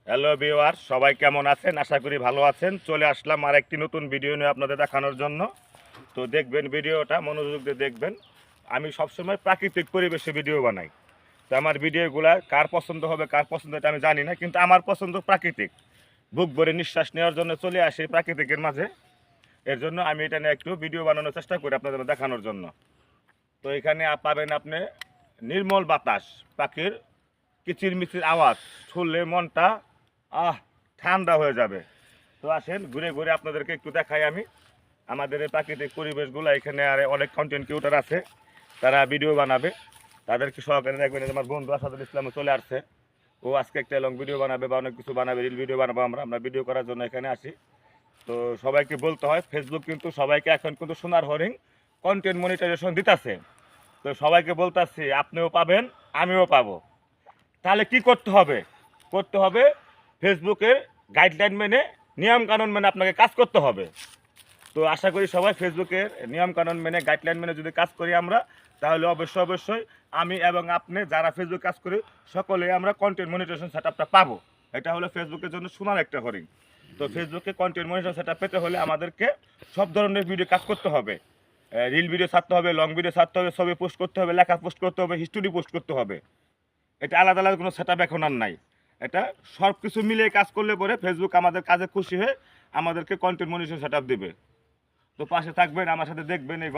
Hello viewer, সবাই কেমন আছেন? আশা করি ভালো আছেন। চলে আসলাম আর একটি নতুন ভিডিও নিয়ে আপনাদের দেখানোর জন্য। তো দেখবেন, ভিডিওটা মনোযোগ দিয়ে দেখবেন। আমি সবসময় প্রাকৃতিক পরিবেশে ভিডিও বানাই। তো আমার ভিডিওগুলো কার পছন্দ হবে কার পছন্দ এটা আমি জানি না, কিন্তু আমার পছন্দ প্রাকৃতিক। বুক ভরে নিঃশ্বাস নেওয়ার জন্য চলে আসি প্রাকৃতিকের মাঝে। এর জন্য আমি এটা নিয়ে একটু ভিডিও বানানোর চেষ্টা করি আপনাদের দেখানোর জন্য। তো এখানে পাবেন আপনি নির্মল বাতাস, পাখির কিচিরমিচির আওয়াজ শুনলে মনটা ঠান্ডা হয়ে যাবে। তো আসেন ঘুরে ঘুরে আপনাদেরকে একটু দেখাই আমি আমাদের এই প্রাকৃতিক পরিবেশগুলো। এখানে আর অনেক কন্টেন্ট ক্রিয়েটর আছে, তারা ভিডিও বানাবে। তাদেরকে সহকারে দেখবেন, আমার বন্ধু আসাদুল ইসলামও চলে আসছে। ও আজকে একটা লং ভিডিও বানাবে বা অনেক কিছু বানাবে, রিল ভিডিও বানাবো। আমরা ভিডিও করার জন্য এখানে আসি। তো সবাইকে বলতে হয়, ফেসবুক কিন্তু সবাইকে এখন কিন্তু সোনার হরিণ কন্টেন্ট মনিটাইজেশন দিতেছে। তো সবাইকে বলতেছি, আপনিও পাবেন আমিও পাবো। তাহলে কি করতে হবে? করতে হবে ফেসবুকের গাইডলাইন মেনে, নিয়মকানুন মেনে আপনাকে কাজ করতে হবে। তো আশা করি সবাই ফেসবুকের নিয়মকানুন মেনে, গাইডলাইন মেনে যদি কাজ করি আমরা, তাহলে অবশ্যই আমি এবং আপনি যারা ফেসবুক কাজ করি সকলেই আমরা কন্টেন্ট মনিটাইজেশন সেটআপটা পাবো। এটা হলো ফেসবুকের জন্য সোনার একটা হরিণ। তো ফেসবুকে কন্টেন্ট মনিটাইজেশন সেটআপ পেতে হলে আমাদেরকে সব ধরনের ভিডিও কাজ করতে হবে। রিল ভিডিও ছাড়তে হবে, লং ভিডিও ছাড়তে হবে, ছবি পোস্ট করতে হবে, লেখা পোস্ট করতে হবে, হিস্টোরি পোস্ট করতে হবে। এটা আলাদা আলাদা কোনো সেটআপ এখন আর নাই। এটা সব কিছু মিলিয়ে কাজ করলে পরে ফেসবুক আমাদের কাজে খুশি হয়ে আমাদেরকে কন্টেন্ট মনিটাইজেশন সেটআপ দেবে। তো পাশে থাকবেন, আমার সাথে দেখবেন, এই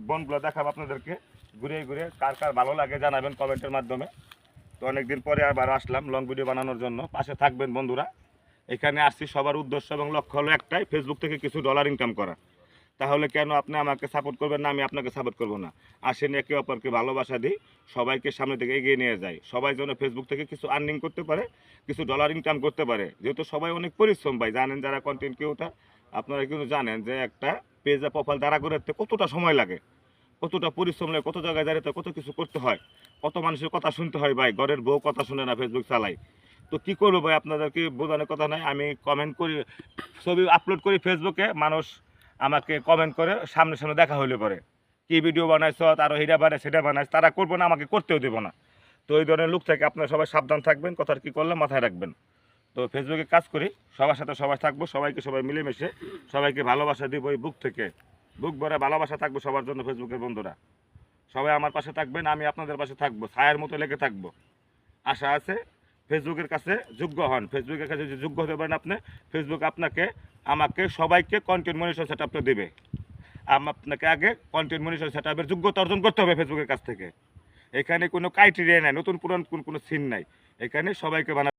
বনগুলো দেখাবো আপনাদেরকে ঘুরে ঘুরে। কার কার ভালো লাগে জানাবেন কমেন্টের মাধ্যমে। তো অনেকদিন পরে আবার আসলাম লং ভিডিও বানানোর জন্য। পাশে থাকবেন বন্ধুরা। এখানে আসছি সবার উদ্দেশ্য এবং লক্ষ্য হলো একটাই, ফেসবুক থেকে কিছু ডলার ইনকাম করা। তাহলে কেন আপনি আমাকে সাপোর্ট করবেন না, আমি আপনাকে সাপোর্ট করব না? আসেন একে অপরকে ভালোবাসা দিই, সবাইকে সামনে থেকে এগিয়ে নিয়ে যাই। সবাই যেন ফেসবুক থেকে কিছু আর্নিং করতে পারে, কিছু ডলার ইনকাম করতে পারে। যেহেতু সবাই অনেক পরিশ্রম ভাই, জানেন যারা কন্টেন্ট ক্রিয়েটর, আপনারা কিন্তু জানেন যে একটা পেজে প্রোফাইল দাঁড়া করে কতটা সময় লাগে, কতটা পরিশ্রম লাগে, কত জায়গায় দাঁড়িয়ে কত কিছু করতে হয়, কত মানুষের কথা শুনতে হয় ভাই। ঘরের বউ কথা শুনে না, ফেসবুক চালাই। তো কী করবো ভাই, আপনাদেরকে বোঝানোর কথা নয়। আমি কমেন্ট করি, ছবি আপলোড করি ফেসবুকে, মানুষ আমাকে কমেন্ট করে সামনে সামনে দেখা হইলে পরে, কি ভিডিও বানাইছ, আরও হিটা বানায় সেটা বানাইছ, তারা করবো না, আমাকে করতেও দেবো না। তো এই ধরনের লোক থেকে আপনারা সবাই সাবধান থাকবেন, কথার কী করলে মাথায় রাখবেন। তো ফেসবুকে কাজ করি, সবার সাথে সবাই থাকবো, সবাইকে সবাই মিলেমিশে সবাইকে ভালোবাসা দিব। ওই বুক থেকে বুক ভরে ভালোবাসা থাকবো সবার জন্য। ফেসবুকের বন্ধুরা সবাই আমার পাশে থাকবেন, আমি আপনাদের পাশে থাকবো, ছায়ার মতো লেগে থাকবো। আশা আছে ফেসবুকের কাছে যোগ্য হন। ফেসবুকের কাছে যদি যোগ্য হতে পারেন আপনি, ফেসবুক আপনাকে, আমাকে, সবাইকে কন্টেন্ট মনিটাইজেশন সেটআপটা দেবে। আপনাকে আগে কন্টেন্ট মনিটাইজেশন সেটআপের যোগ্যতা অর্জন করতে হবে ফেসবুকের কাছ থেকে। এখানে কোনো ক্রাইটেরিয়া নাই, নতুন পুরান কোনো সিন নাই। এখানে সবাইকে বানাবে।